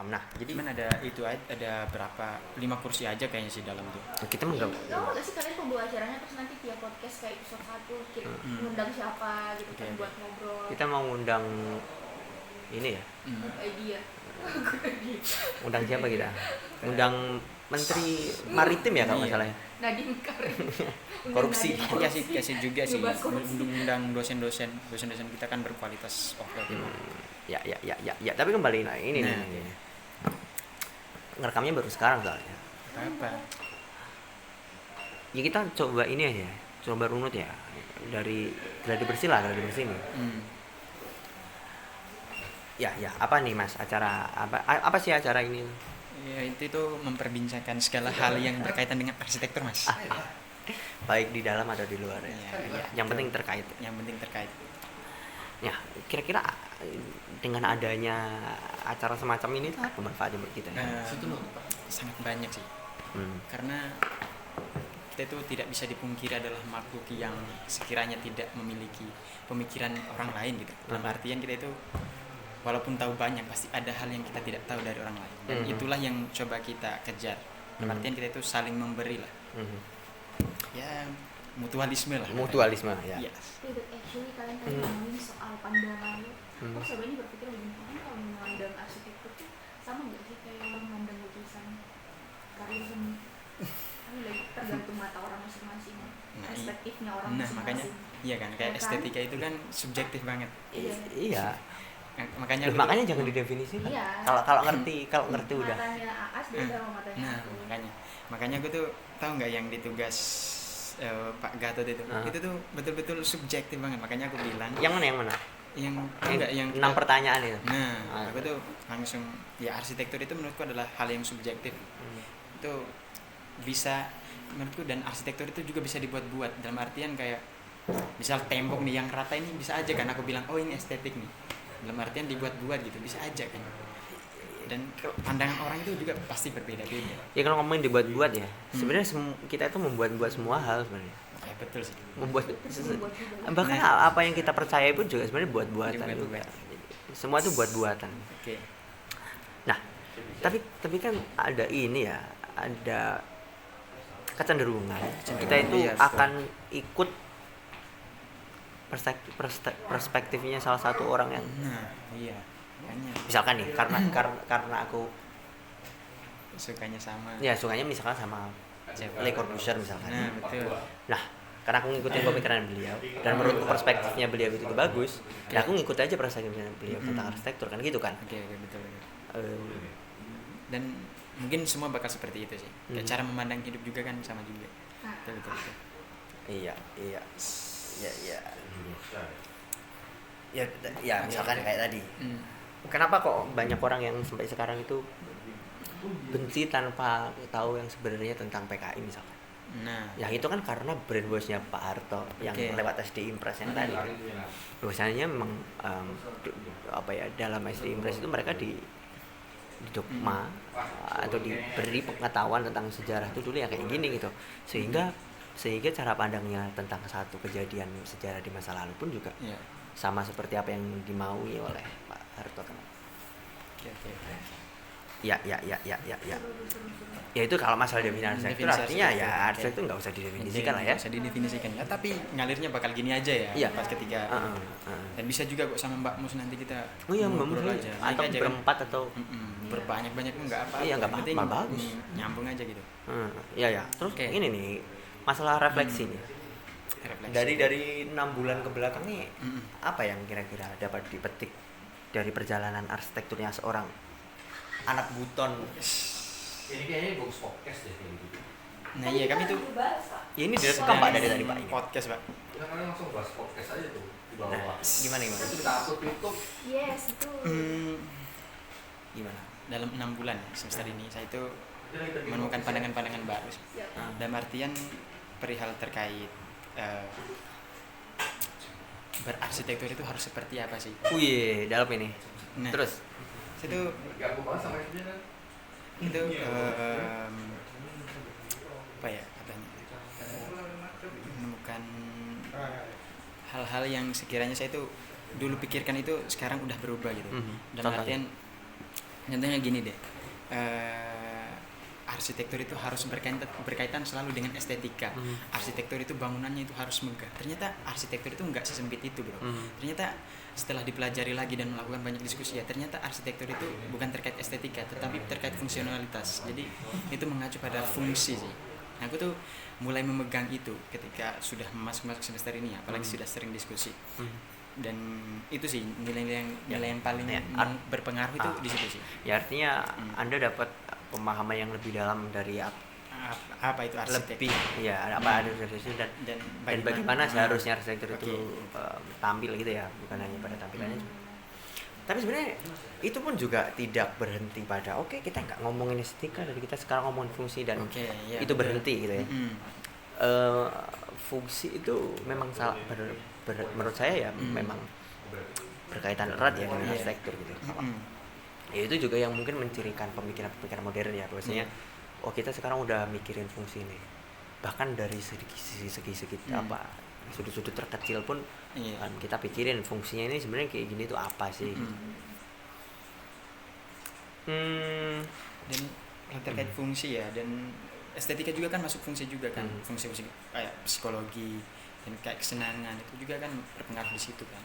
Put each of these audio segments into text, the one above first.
rekam. Nah, jadi cuman ada berapa 5 kursi aja kayaknya sih dalam tuh. kita menggab. Tahu nggak sih kalian pembawa acaranya terus nanti tiap podcast kayak episode 1 kita ngundang siapa gitu kan buat ngobrol. Kita mau ngundang ini ya. Idea. Undang siapa kita? Undang Menteri Maritim ya kalau masalahnya. Nadine Karim. Korupsi. Iya sih, kasih juga sih. Bebas korupsi. Undang dosen-dosen kita kan berkualitas oke. Ya. Tapi kembali ini nih. Ngerekamnya baru sekarang soalnya. Apa? Ya kita coba ini aja, coba runut ya. Dari gladi bersih nih. Ya, apa nih Mas? Acara apa sih acara ini? Ya itu tuh memperbincangkan segala hal yang berkaitan dengan arsitektur, Mas. Baik di dalam atau di luar ya. Iya. Yang penting terkait. Yang penting terkait. Ya, kira-kira dengan adanya acara semacam ini apa manfaatnya buat kita? Sangat banyak sih. Karena kita itu tidak bisa dipungkiri adalah makhluk yang sekiranya tidak memiliki pemikiran orang lain gitu. Dalam artian kita itu walaupun tahu banyak pasti ada hal yang kita tidak tahu dari orang lain. Dan itulah yang coba kita kejar. Dalam artian kita itu saling memberi lah. Ya mutualisme lah. Mutualisme ya. Yes. Actually kalian tadi ngomongin soal pandangan lu. Kok sebenarnya berpikir begini, kan kalau memandang arsitektur tuh sama nggak sih kayak orang memandang lukisan karya seni? Kan lagi tergantung mata orang masing-masing, perspektifnya orang masing-masing. Makanya iya kan kayak estetika itu kan subjektif banget. Iya. Makanya jangan didefinisikan. Iya. Kalau ngerti udah. Matanya Aas beda sama matanya aku. Makanya gue tuh tahu nggak yang ditugas Pak Gatot itu tuh betul-betul subjektif banget. Makanya aku bilang yang mana yang 6 pertanyaan itu. Aku tuh langsung ya arsitektur itu menurutku adalah hal yang subjektif. Itu bisa menurutku, dan arsitektur itu juga bisa dibuat-buat dalam artian kayak misal tembok nih yang rata ini bisa aja kan aku bilang oh ini estetik nih, dalam artian dibuat-buat gitu bisa aja kan. Dan pandangan orang itu juga pasti berbeda-beda. Ya kalau ngomongin dibuat-buat ya, sebenarnya kita itu membuat-buat semua hal sebenarnya. Ya betul sih. Bahkan apa yang kita percaya pun juga sebenarnya buat-buatan juga. Semua itu buat-buatan. Oke. Nah, tapi kan ada ini ya, ada kecenderungan kita itu akan ikut perspektifnya salah satu orang yang iya. Misalkan nih karena aku sukanya sama. Ya, sukanya misalkan sama Le Corbusier misalkan. Betul. Nah, karena aku ngikutin pemikiran beliau dan menurutku perspektifnya beliau itu bagus, ya aku ngikut aja perspektifnya beliau tentang arsitektur kan gitu kan. Oke, betul. Dan mungkin semua bakal seperti itu sih. Kayak cara memandang hidup juga kan sama juga. Betul. Iya. Ya misalkan kayak tadi. Kenapa kok banyak orang yang sampai sekarang itu benci tanpa tahu yang sebenarnya tentang PKI misalkan? Ya itu kan karena brainwash-nya Pak Harto yang lewat SD Impres yang tadi kan. Bahwasanya memang dalam SD Impres itu mereka di dogma atau diberi pengetahuan tentang sejarah itu dulu ya kayak gini gitu. Sehingga cara pandangnya tentang satu kejadian sejarah di masa lalu pun juga sama seperti apa yang dimaui oleh Pak Harto kan. Oke. Ya. Ya itu kalau masalah definisi itu artinya ya arsitektur itu nggak usah didefinisikan lah ya. Nggak usah didefinisikan ya, tapi ngalirnya bakal gini aja ya. Iya. Pas ketika dan bisa juga kok sama Mbak Mus nanti kita ngobrol aja. Atau berempat kan? atau berbanyak pun nggak apa-apa. Iya nggak apa-apa, bagus. Nyambung aja gitu. Iya. Terus ini nih masalah refleksi nih. Dari 6 bulan ke belakang nih apa yang kira-kira dapat dipetik dari perjalanan arsitekturnya seorang anak buton? Ini kayaknya bagus podcast deh kayak gitu. Nah iya kami tuh ya ini direkam Pak dari tadi Pak ini. Podcast Pak. Kita kalian langsung bahas podcast aja tuh di bawah. Nah, gimana? Itu kita upload YouTube. Yes, itu. Gimana? Dalam 6 bulan semester ini saya itu menemukan pandangan-pandangan baru. Dalam artian perihal terkait berarsitektur itu harus seperti apa sih? Wih, dalam ini. Nah, terus Itu aku bahas sama itu kan. Itu apa ya katanya? Menemukan hal-hal yang sekiranya saya itu dulu pikirkan itu sekarang udah berubah gitu. Dalam artian Contohnya gini deh, arsitektur itu harus berkaitan selalu dengan estetika. Arsitektur itu bangunannya itu harus megah. Ternyata arsitektur itu nggak sesempit itu, bro. Ternyata setelah dipelajari lagi dan melakukan banyak diskusi ya, ternyata arsitektur itu bukan terkait estetika, tetapi terkait fungsionalitas. Jadi itu mengacu pada fungsi sih. Nah, aku tuh mulai memegang itu ketika sudah masuk semester ini, apalagi sudah sering diskusi. Dan itu sih nilai yang paling berpengaruh itu di situ sih. Ya artinya Anda dapat pemahaman yang lebih dalam dari apa itu arsitek, lebih ya apa ada dari situ dan bagaimana seharusnya arsitektur itu tampil gitu ya, bukan hanya pada tampilannya. Tapi sebenarnya itu pun juga tidak berhenti pada kita nggak ngomongin estetika, dari kita sekarang ngomongin fungsi dan itu berhenti gitu ya. Fungsi itu memang menurut saya ya memang berkaitan erat ya dengan arsitektur gitu. Ya itu juga yang mungkin mencirikan pemikiran modern ya, bahwasanya kita sekarang udah mikirin fungsi ini, bahkan dari segi apa sudut-sudut terkecil pun kan kita pikirin fungsinya ini sebenarnya kayak gini tuh apa sih. Dan yang terkait fungsi ya, dan estetika juga kan masuk fungsi juga kan, fungsi-fungsi kayak psikologi dan kayak kesenangan itu juga kan berpengaruh di situ kan.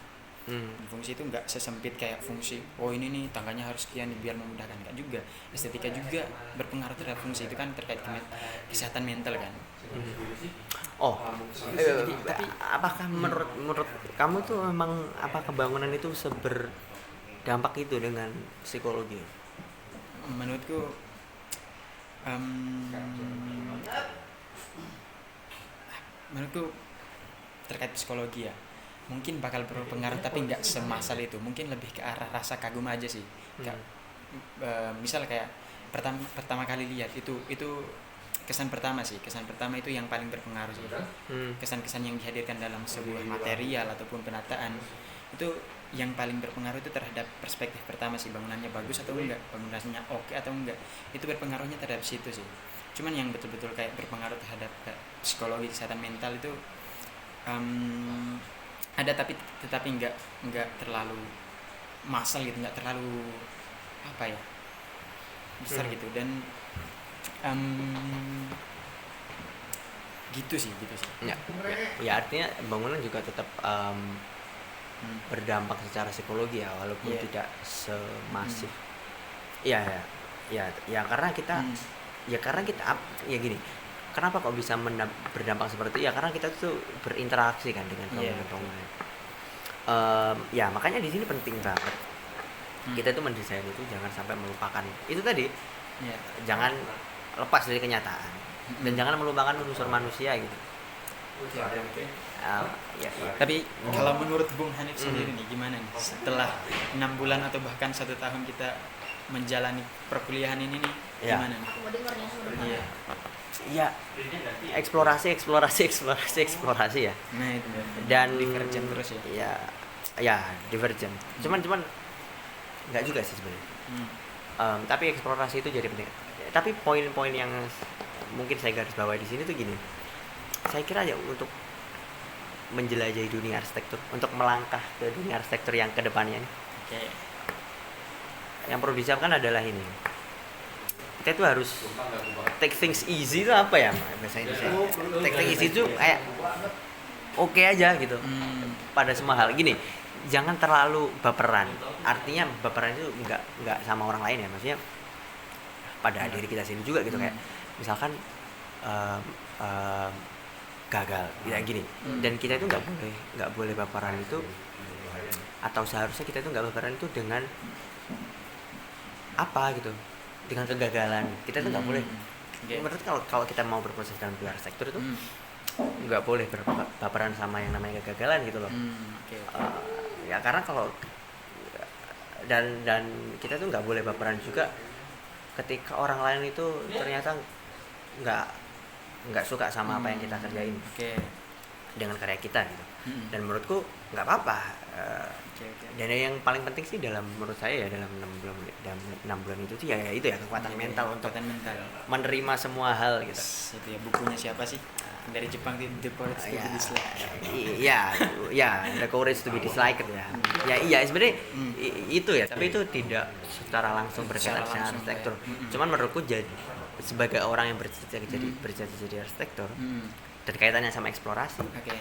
Fungsi itu nggak sesempit kayak fungsi ini nih tangganya harus sekian biar memudahkan, nggak juga. Estetika juga berpengaruh terhadap fungsi, itu kan terkait kesehatan mental kan. Tapi apakah menurut kamu tuh memang apakah bangunan itu berdampak itu dengan psikologi? Menurutku terkait psikologi ya mungkin bakal berpengaruh, tapi nggak semasal itu. Mungkin lebih ke arah rasa kagum aja sih. Misal kayak pertama kali lihat itu kesan pertama itu yang paling berpengaruh sih. Kesan-kesan yang dihadirkan dalam sebuah material ataupun penataan itu yang paling berpengaruh itu terhadap perspektif pertama sih, bangunannya bagus atau enggak, bangunannya oke atau enggak, itu berpengaruhnya terhadap situ sih. Cuman yang betul-betul kayak berpengaruh terhadap psikologi, kesehatan mental itu ada, tetapi enggak terlalu massal gitu, enggak terlalu besar gitu. Dan gitu sih. Ya artinya bangunan juga tetap berdampak secara psikologi ya, walaupun tidak semasif. Ya karena kita ya gini, kenapa kok bisa berdampak seperti itu? Ya karena kita tuh berinteraksi kan dengan bangunan. Ya makanya di sini penting banget kita tuh mendesain itu jangan sampai melupakan itu tadi. Jangan lepas dari kenyataan dan jangan melupakan unsur manusia gitu. Tapi kalau menurut Bung Hanif sendiri nih gimana nih setelah 6 bulan atau bahkan 1 tahun kita menjalani perkuliahan ini nih, gimana nih? Aku mau dengarnya sebenarnya. Iya, eksplorasi ya. Nah itu dan divergen terus ya. Ya divergen. Cuman nggak juga sih sebenarnya. Tapi eksplorasi itu jadi penting. Tapi poin-poin yang mungkin saya garis bawahi di sini tuh gini. Saya kira ya untuk menjelajahi dunia arsitektur, untuk melangkah ke dunia arsitektur yang kedepannya nih. Yang perlu disiapkan adalah ini. Kita itu harus take things easy itu apa ya bahasa Indonesia? Take things easy itu kayak oke aja gitu. Pada semua hal gini, jangan terlalu baperan. Artinya baperan itu enggak sama orang lain ya, maksudnya pada diri kita sendiri juga gitu. Kayak misalkan gagal gini, dan kita itu nggak boleh baperan itu, atau seharusnya kita itu nggak baperan itu dengan apa gitu, dengan kegagalan kita itu nggak boleh. Menurut kalau kita mau berproses dalam dunia arsitektur itu nggak boleh baperan sama yang namanya kegagalan gitu loh. Ya karena kalau dan kita tuh nggak boleh baperan juga ketika orang lain itu ternyata nggak suka sama apa yang kita kerjain dengan karya kita gitu. Dan menurutku nggak apa-apa. Dan yang paling penting sih menurut saya ya dalam 6 bulan itu sih ya itu ya kekuatan mental untuk menerima semua hal gitu. Itu ya, bukunya siapa sih? dari Jepang itu the courage to be disliked. Iya, the courage to be disliked ya. Ya iya sebenarnya itu ya, tapi itu tidak secara langsung berkaitan dengan langsung, arsitektur. ya. Cuman menurutku jadi sebagai orang yang bercita-cita jadi arsitektur dan kaitannya sama eksplorasi. Oke.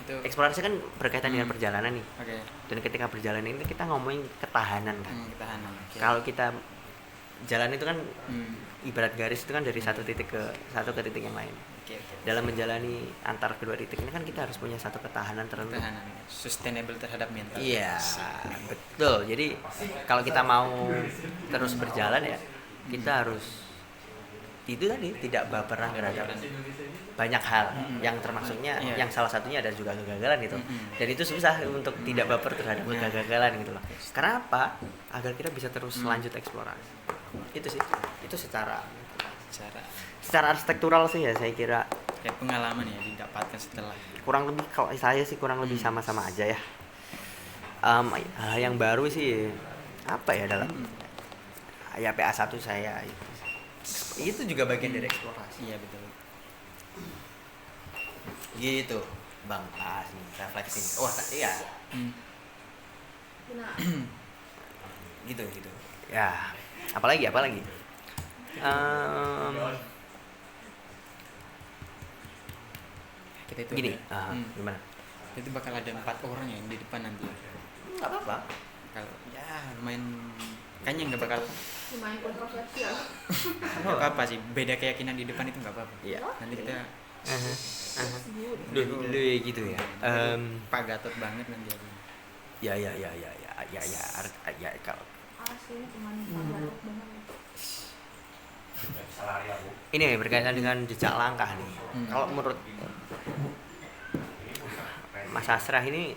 Itu Eksplorasi kan berkaitan dengan perjalanan nih. oke. Dan ketika berjalan ini kita ngomongin ketahanan kan. Ketahanan. Oke. Kalau kita jalan itu kan Hmm. ibarat garis itu kan dari satu titik ke titik yang lain. Oke. Dalam menjalani antar kedua titik ini kan kita harus punya satu ketahanan tertentu. Ketahanan sustainable terhadap mental. Iya, betul. Jadi kalau kita mau terus berjalan ya, kita harus itu tadi tidak baperan terhadap banyak hal yang termasuknya Iya. yang salah satunya ada juga kegagalan gitu. Dan itu susah untuk tidak baper terhadap kegagalan gitu loh. Karena apa? Agar kita bisa terus lanjut eksplorasi. Itu sih. Itu secara arsitektural sih ya saya kira Kayak pengalaman ya didapatkan setelah. kurang lebih kalau saya sih kurang lebih sama-sama aja ya. Hal yang baru sih apa ya dalam ya PA1 saya itu juga bagian dari eksplorasi. Iya betul. Gitu Bang refleksi. Wah iya Nah, gitu ya apalagi Kita itu gini ada- gimana itu bakal ada 4 orang yang di depan nanti. nggak apa-apa Kalau ya lumayan kayaknya nggak bakal lumayan kontroversial. nggak apa-apa sih, beda keyakinan di depan itu nggak apa-apa. Iya. Nanti kita Duh, gitu ya Pak Gatot banget nanti aku. ya kalau Aslinya cuman banget banget. Salah hari aku. ini berkaitan dengan jejak langkah nih. Kalau menurut Mas Asrah ini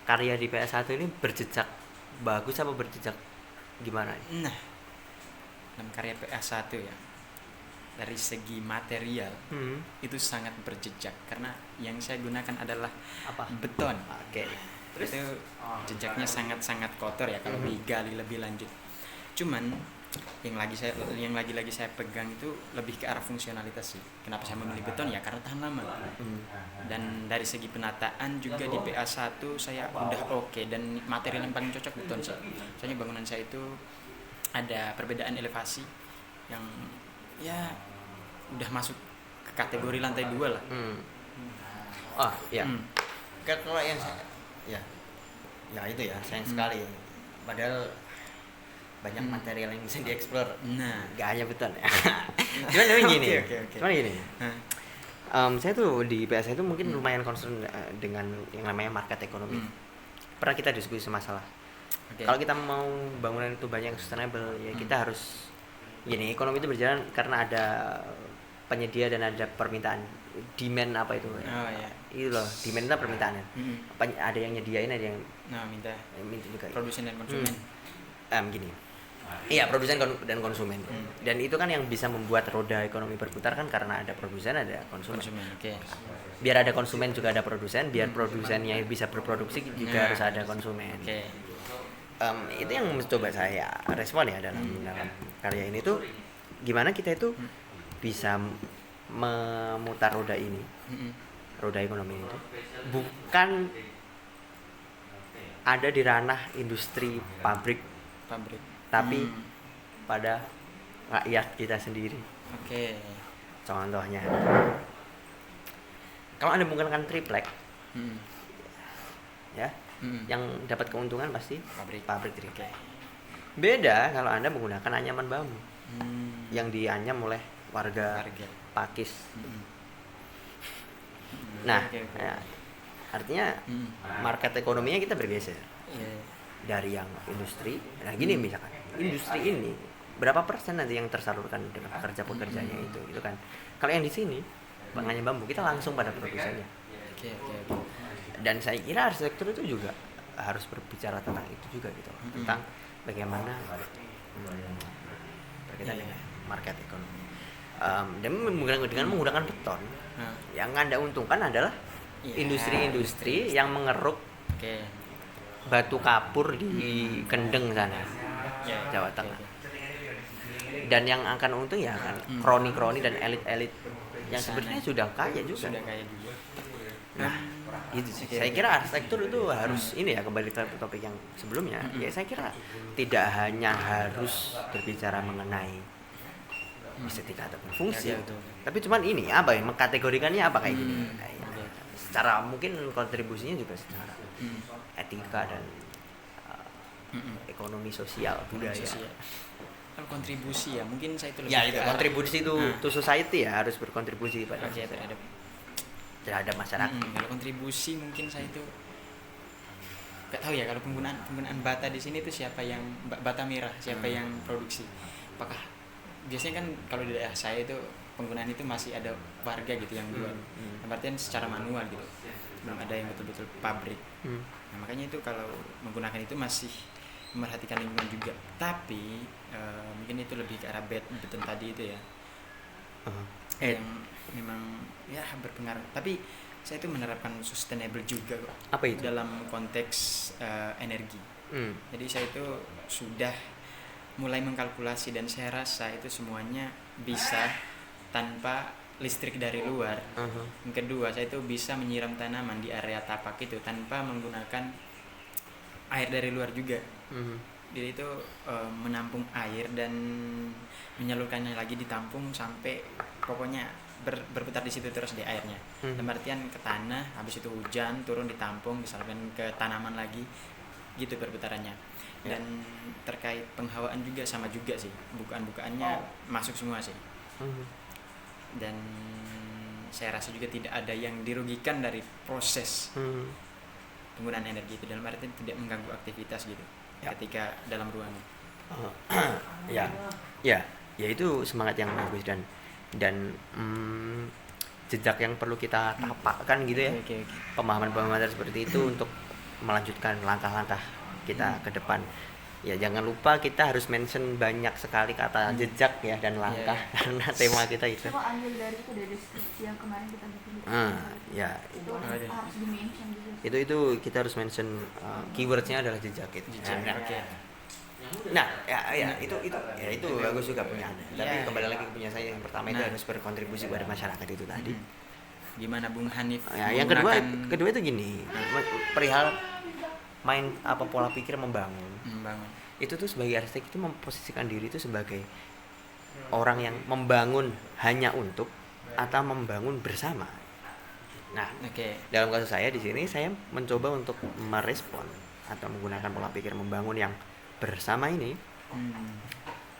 karya di PS1 ini berjejak bagus apa berjejak gimana? Nah, dalam karya PA1 ya, dari segi material itu sangat berjejak karena yang saya gunakan adalah Apa? beton. Oke. Terus itu jejaknya sangat-sangat kotor ya kalau digali lebih lanjut. Cuman yang lagi-lagi saya pegang itu lebih ke arah fungsionalitas sih. Kenapa saya memilih beton ya karena tahan lama. Dan dari segi penataan juga di PA1 saya udah oke dan material yang paling cocok beton sih. Soalnya bangunan saya itu ada perbedaan elevasi yang ya udah masuk ke kategori lantai 2 lah. Oh iya. Kalau yang saya ya itu ya sayang sekali. Padahal banyak material yang bisa dieksplor. Nah, Gak hanya beton ya. Cuman gini. Oke. Cuman gini. Saya tuh di PS itu mungkin lumayan concern dengan yang namanya market ekonomi. Pernah kita diskusi masalah. Oke. Kalau kita mau bangunan itu banyak yang sustainable ya kita harus gini, ekonomi itu berjalan karena ada penyedia dan ada permintaan. Demand apa itu? Oh ya. Itu loh, demand itu permintaan. Ada yang nyediain, ada yang minta juga. produsen dan konsumen. Gini. Iya, produsen dan konsumen. Dan itu kan yang bisa membuat roda ekonomi berputar kan karena ada produsen, ada konsumen. Oke. Biar ada konsumen juga ada produsen, biar produsennya bisa berproduksi juga harus ada konsumen. Oke. Itu yang mencoba saya respon ya dalam karya ini tuh gimana kita itu bisa memutar roda ini, roda ekonomi itu bukan ada di ranah industri pabrik tapi pada rakyat kita sendiri. Oke. Contohnya kalau Anda menggunakan triplek ya yang dapat keuntungan pasti pabrik triplek. Beda kalau Anda menggunakan anyaman bambu yang dianyam oleh warga Pakis. Nah, ya, artinya market ekonominya kita bergeser dari yang industri. Nah gini misalkan industri ini berapa persen nanti yang tersalurkan dengan pekerja-pekerjanya itu kan. Kalau yang di sini penganyam bambu kita langsung pada produsennya. Oke. Dan saya kira arsitektur itu juga harus berbicara tentang itu juga gitu, tentang bagaimana berkaitan dengan market ekonomi. Dan dengan menggunakan beton, yang Anda untungkan adalah industri-industri yang mengeruk batu kapur di Kendeng sana, Jawa Tengah. Dan yang akan untung ya kan kroni-kroni dan elit-elit yang Sana. sebenarnya sudah kaya juga. Sudah kaya juga. Nah, gitu sih. Oke, Saya oke. kira arsitektur itu harus ini ya, kembali ke topik yang sebelumnya. Ya saya kira tidak hanya harus berbicara mengenai estetika ataupun fungsi Ya, gitu. betul. Tapi cuman ini apa ya, mengkategorikannya apa kayak gini. Hmm. Nah, ya. Oke. Secara mungkin kontribusinya juga secara Hmm. etika dan ekonomi sosial budaya. Sosial. Kalau kontribusi ya mungkin saya itu lebih Ya itu ke kontribusi itu Nah. to society ya, harus berkontribusi pada Oke, terhadap masyarakat. Kalau kontribusi mungkin saya itu nggak tahu ya, kalau penggunaan bata di sini itu siapa yang bata merah, siapa yang produksi. Apakah biasanya kan kalau di daerah saya itu penggunaan itu masih ada warga gitu yang buat. Artinya secara manual gitu. Belum ada yang betul-betul pabrik. Nah, makanya itu kalau menggunakan itu masih memperhatikan lingkungan juga. Tapi mungkin itu lebih ke arah beton tadi itu ya. Yang memang ya berpengaruh. Tapi saya itu menerapkan sustainable juga kok. Apa itu? Dalam konteks energi. Jadi saya itu sudah mulai mengkalkulasi dan saya rasa itu semuanya bisa tanpa listrik dari luar. Yang kedua, saya itu bisa menyiram tanaman di area tapak itu tanpa menggunakan air dari luar juga. Jadi itu menampung air dan menyalurkannya lagi ditampung sampai pokoknya berputar di situ terus di airnya. Dalam artian ke tanah, habis itu hujan turun ditampung disalurkan ke tanaman lagi, gitu perputarannya. Dan terkait penghawaan juga sama juga sih, bukaan-bukaannya masuk semua sih. Dan saya rasa juga tidak ada yang dirugikan dari proses penggunaan energi itu, dalam artian tidak mengganggu aktivitas gitu ketika dalam ruangan. Ya itu semangat yang bagus dan jejak yang perlu kita tapakkan gitu ya. Oke. Pemahaman-pemahaman seperti itu untuk melanjutkan langkah-langkah kita ke depan. Ya jangan lupa kita harus mention banyak sekali kata jejak ya dan langkah karena tema kita itu. Coba ambil dari itu, dari deskripsi yang kemarin kita bikin. Ya Itu harus di-mention juga. itu kita harus mention keywordnya adalah jejak itu. Oke. Nah, itu bagus juga punya Anda. Tapi kembali lagi ke punya saya yang pertama itu harus berkontribusi pada masyarakat itu tadi. Gimana Bung Hanif? Ya, yang kedua itu gini, perihal pola pikir membangun. Itu tuh sebagai arsitek itu memposisikan diri itu sebagai orang yang membangun hanya untuk atau membangun bersama. Nah, dalam kasus saya di sini saya mencoba untuk merespon atau menggunakan pola pikir membangun yang bersama ini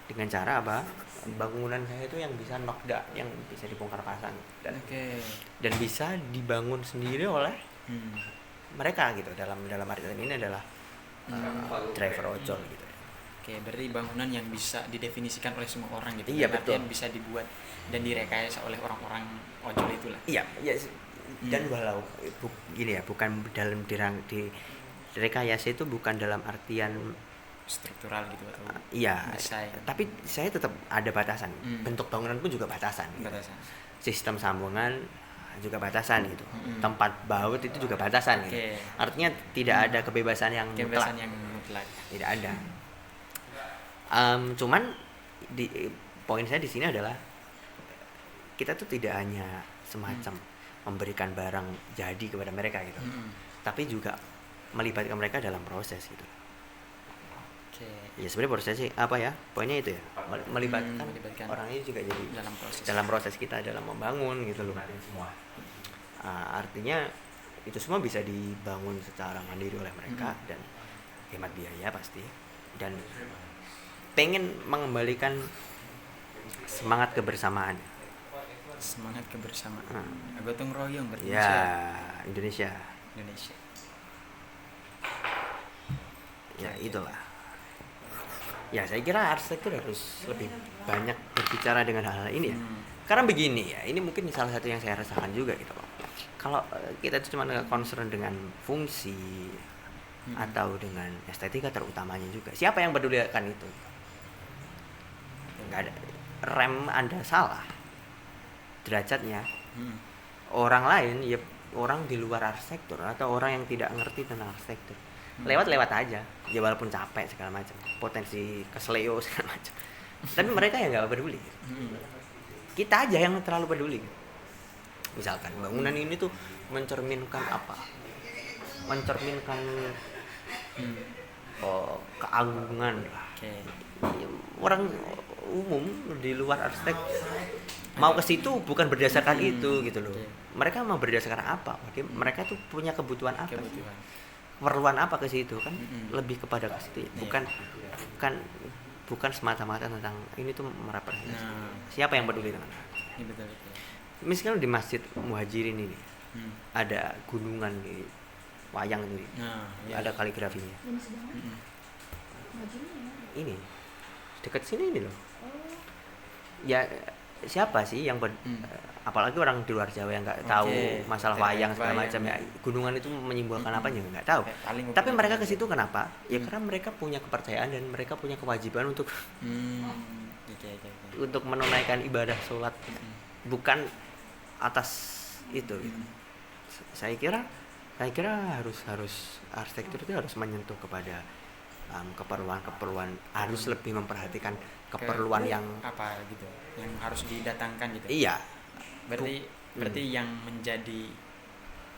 dengan cara apa? Bangunan saya itu yang bisa knockdown, yang bisa dibongkar pasang dan bisa dibangun sendiri oleh mereka gitu. Dalam artian ini adalah driver ojol gitu. Oke, berarti bangunan yang bisa didefinisikan oleh semua orang gitu. Iya, Artian betul. bisa dibuat dan direkayasa oleh orang-orang ojol itulah. Iya. Dan walau gini ya, bukan dalam di rekayasa itu bukan dalam artian struktural gitu atau desain. tapi saya tetap ada batasan. Bentuk bangunan pun juga batasan. Batasan. Sistem sambungan juga batasan gitu. Tempat baut itu juga batasan gitu. Artinya tidak ada kebebasan yang mutlak. Tidak ada. Cuman poin saya di sini adalah kita tuh tidak hanya semacam memberikan barang jadi kepada mereka gitu, tapi juga melibatkan mereka dalam proses gitu. Ya sebenarnya prosesnya apa ya? Poinnya itu ya, melibatkan orang ini juga jadi dalam proses kita dalam membangun gitu loh. Artinya itu semua bisa dibangun secara mandiri oleh mereka dan hemat biaya pasti, dan pengen mengembalikan semangat kebersamaan. Gotong royong berarti. Indonesia. Ya itulah. Ya saya kira arsitektur harus lebih banyak berbicara dengan hal-hal ini ya. Karena begini ya, ini mungkin salah satu yang saya rasakan juga gitu loh. Kalau kita itu cuma concern dengan fungsi atau dengan estetika terutamanya juga, siapa yang pedulikan itu? Nggak ada. Rem Anda salah derajatnya. Orang lain ya, orang di luar arsitektur atau orang yang tidak ngerti tentang arsitektur lewat aja ya, walaupun capek segala macam, potensi kesleo segala macam, tapi mereka ya nggak peduli. Kita aja yang terlalu peduli. Misalkan bangunan ini tuh mencerminkan apa? Mencerminkan keagungan. Oke. Orang umum di luar arsitek mau ke situ bukan berdasarkan itu gitu loh. Mereka mau berdasarkan apa? Mereka tuh punya kebutuhan apa? Kebutuhan. Keperluan apa ke situ kan? Lebih kepada ke situ. Bukan semata-mata tentang ini tuh merepresentasi. Siapa yang peduli dengan itu? Ini betul. Misalkan di Masjid Muhajirin ini ada gunungan di wayang ini. Ada kaligrafinya. Yang sedangkan majunya ya. Ini dekat sini ini loh. Ya siapa sih yang apalagi orang di luar Jawa yang nggak tahu masalah wayang segala macam ya, gunungan itu menyimbolkan apa ya nggak tahu. Tapi mereka ke situ kenapa? Ya karena mereka punya kepercayaan dan mereka punya kewajiban untuk untuk menunaikan ibadah sholat, bukan atas itu. Saya kira harus arsitektur itu harus menyentuh kepada keperluan harus lebih memperhatikan keperluan yang apa gitu yang harus didatangkan gitu. Iya. Berarti yang menjadi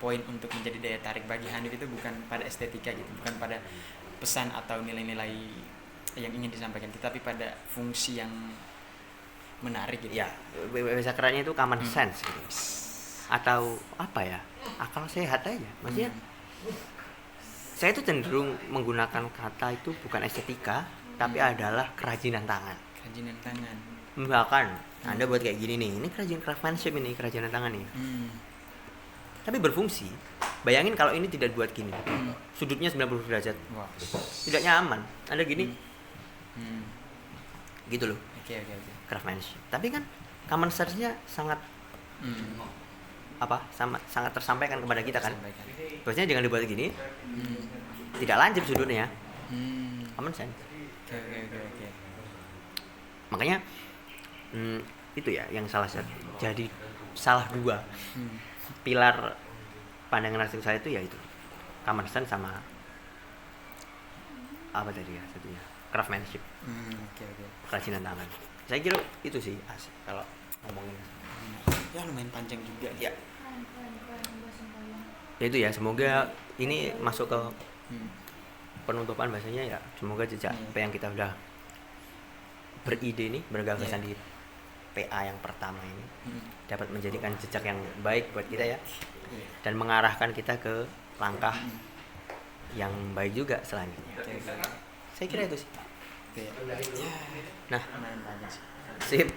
poin untuk menjadi daya tarik bagi Hanif itu bukan pada estetika gitu, bukan pada pesan atau nilai-nilai yang ingin disampaikan, tetapi pada fungsi yang menarik gitu. Ya, bahasa kerennya itu common sense gitu. Atau apa ya? Akal sehat aja. Maksudnya saya itu cenderung menggunakan kata itu bukan estetika, tapi adalah kerajinan tangan. Kerajinan tangan. Misalkan Anda buat kayak gini nih, ini craftsmanship ini, kerajinan tangan nih. Tapi berfungsi. Bayangin kalau ini tidak buat gini. Sudutnya 90 derajat. Wah. Tidak nyaman. Anda gini. Gitu loh. Oke. Craftsmanship. Tapi kan common sense-nya sangat sangat tersampaikan kepada kita kan. Biasanya jangan dibuat gini. Tidak lancip sudutnya. Common sense. Oke. Makanya itu ya yang jadi salah dua pilar pandangan arsitek saya itu ya itu common sense sama apa tadi ya satunya craftsmanship. Oke. Kerajinan tangan. Saya kira itu sih asik kalau ngomongin. Ya lumayan panjang juga. Ya. Keren, Ya itu ya, semoga ini masuk ke penutupan bahasanya ya. Semoga jejak apa yang kita udah beride nih, bergagasan di PA yang pertama ini dapat menjadikan jejak yang baik buat kita ya. Dan mengarahkan kita ke langkah yang baik juga selanjutnya. Saya kira itu sih. Oke. Nah, Lumayan panjang sih. sip.